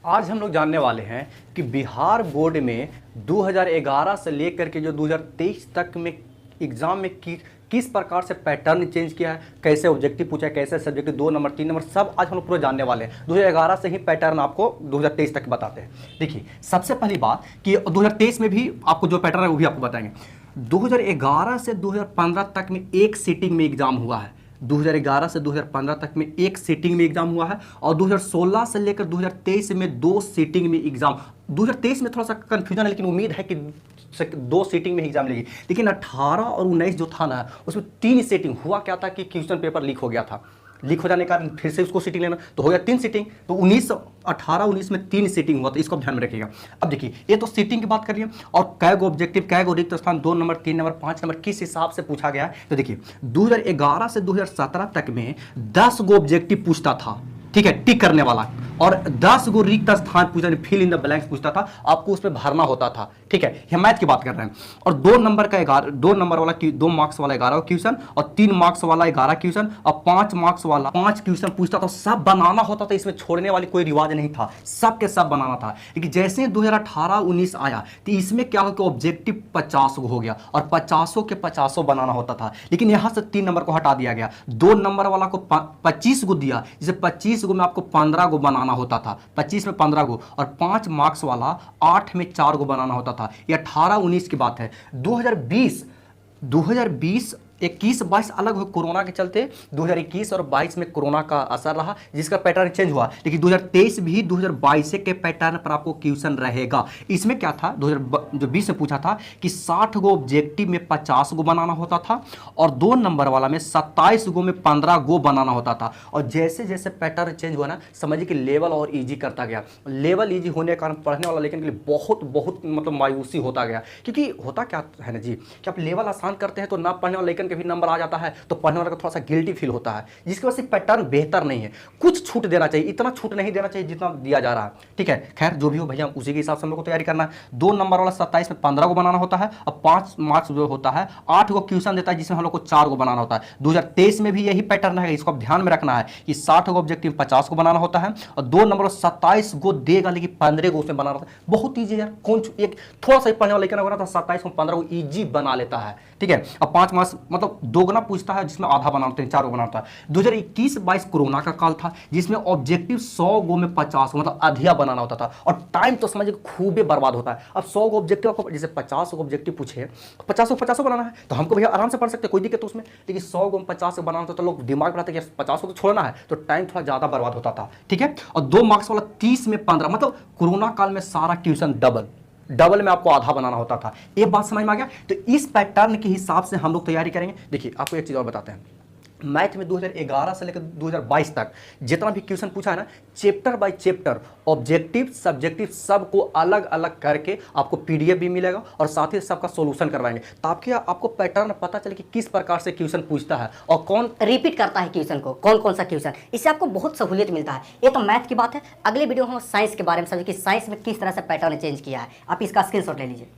आज हम लोग जानने वाले हैं कि बिहार बोर्ड में 2011 से लेकर के जो 2023 तक में एग्ज़ाम में किस प्रकार से पैटर्न चेंज किया है, कैसे ऑब्जेक्टिव पूछा है, कैसे सब्जेक्टिव 2 नंबर 3 नंबर सब आज हम लोग पूरा जानने वाले हैं। 2011 से ही पैटर्न आपको 2023 तक बताते हैं। देखिए, सबसे पहली बात कि 2023 में भी आपको जो पैटर्न है वो भी आपको बताएंगे। 2011 से 2015 तक में एक सीटिंग में एग्ज़ाम हुआ है। 2011 से 2015 तक में एक सीटिंग में एग्जाम हुआ है और 2016 से लेकर 2023 में 2 सीटिंग में एग्जाम। 2023 में थोड़ा सा कंफ्यूजन है, लेकिन उम्मीद है कि 2 सीटिंग में एग्जाम लेगी। लेकिन 18 और 19 जो था ना, उसमें 3 सीटिंग हुआ। क्या था कि क्वेश्चन पेपर लीक हो गया था, लीक हो जाने के कारण फिर से उसको सीटिंग लेना, तो हो गया 3 सीटिंग। तो 18-19 में 3 सीटिंग हुआ, तो इसको ध्यान में रखिएगा। अब देखिए, ये तो सीटिंग की बात करिए और कै गो ऑब्जेक्टिव, कै गो रिक्त स्थान, 2 नंबर 3 नंबर 5 नंबर किस हिसाब से पूछा गया है। तो देखिए, 2011 से 2017 तक में 10 गो ऑब्जेक्टिव पूछता था, ठीक है, टिक करने वाला, और 10 गो रिक्त स्थान पूछता, फिल इन द ब्लैंक्स पूछता था, आपको उस पर भरना होता था, ठीक है। ये मैथ की बात कर रहे हैं। और 2 नंबर का 2 नंबर वाला 2 मार्क्स वाला 11 क्वेश्चन और 3 मार्क्स वाला 11 क्वेश्चन और 5 मार्क्स वाला 5 क्वेश्चन पूछता था। सब बनाना होता था, इसमें छोड़ने वाली कोई रिवाज नहीं था, सब के सब बनाना था। लेकिन जैसे 2018-19 आया तो इसमें क्या हो कि ऑब्जेक्टिव 50 हो गया और 50 के 50 बनाना होता था। लेकिन यहां से 3 नंबर को हटा दिया गया, 2 नंबर वाला को 25 गो दिया, जिसे 25 गो में आपको 15 गो बनाना होता था, 25 में 15 गो, और 5 मार्क्स वाला 8 में 4 गो बनाना होता था। ये 18-19 की बात है। 2020 21-22 अलग हो, कोरोना के चलते 2021 और 22 में कोरोना का असर रहा, जिसका पैटर्न चेंज हुआ। लेकिन 2023 भी 2022 के पैटर्न पर आपको क्वेश्चन रहेगा। इसमें क्या था, 2020 में पूछा था कि 60 गो ऑब्जेक्टिव में 50 गो बनाना होता था और 2 नंबर वाला में 27 गो में 15 गो बनाना होता था। और जैसे जैसे पैटर्न चेंज हुआ ना, समझिए कि लेवल और ईजी करता गया। लेवल ईजी होने के कारण पढ़ने वाला लेकिन के लिए बहुत बहुत मतलब मायूसी होता गया। क्योंकि होता क्या है ना जी, कि आप लेवल आसान करते हैं तो ना पढ़ने वाला लेकिन भी नंबर आ जाता है, तो पढ़ने वाले को थोड़ा सा गिल्टी फील होता है, जिसकी वजह से पैटर्न बेहतर नहीं है। कुछ छूट देना चाहिए, इतना छूट नहीं देना चाहिए जितना दिया जा रहा है, ठीक है। खैर, जो भी हो भैया, उसी के हिसाब से हम लोग को तैयारी करना है। 2 नंबर वाला 27 में 15 को बनाना होता है और 5 मार्क्स जो होता है 8 को क्वेश्चन देता है, जिसमें हम लोग को 4 को बनाना होता है। 2023 में भी यही पैटर्न है, इसको आप ध्यान में रखना है कि 60 को ऑब्जेक्टिव 50 को बनाना होता है और 2 नंबर 27 को देगा, लेकिन 15 को उसमें बनाना होता है। बहुत ईजी यार, कौन एक थोड़ा सा पढ़ने वाला लेकिन अगर 27 को 15 को ईजी बना लेता है, ठीक है। अब 5 मार्क्स मतलब दोगुना पूछता है, जिसमें आधा बनाना होता है, 4 को बनाना होता है। 2021-22 कोरोना का काल था, जिसमें ऑब्जेक्टिव 100 गो में 50 मतलब आधिया बनाना होता था, और टाइम तो समझिए खूबे बर्बाद होता है। अब 100 गो ऑब्जेक्टिव आपको, जैसे 50 गो ऑब्जेक्टिव पूछे, 50 को बनाना है, तो हमको भैया आराम से पढ़ सकते हैं, कोई दिक्कत तो उसमें। लेकिन 100 गो में 50 को बनाना होता तो लोग दिमाग बनाते कि 50 को तो छोड़ना है, तो टाइम थोड़ा ज्यादा बर्बाद होता था, ठीक है। और 2 मार्क्स वाला 30 में 15 मतलब कोरोना काल में सारा ट्यूशन डबल में आपको आधा बनाना होता था। ये बात समझ में आ गया। तो इस पैटर्न के हिसाब से हम लोग तैयारी करेंगे। देखिए, आपको एक चीज और बताते हैं, मैथ में 2011 से लेकर 2022 तक जितना भी क्वेश्चन पूछा है ना, chapter by chapter objective subjective सबको अलग अलग करके आपको पीडीएफ भी मिलेगा और साथ ही सबका सॉल्यूशन करवाएंगे, ताकि आपको पैटर्न पता चले कि किस प्रकार से क्वेश्चन पूछता है और कौन रिपीट करता है क्वेश्चन को, कौन कौन सा क्वेश्चन। इससे आपको बहुत सहूलियत मिलता है। ये तो मैथ की बात है। अगले वीडियो हम साइंस के बारे में समझें कि साइंस में किस तरह से पैटर्न चेंज किया है। आप इसका स्क्रीनशॉट ले लीजिए।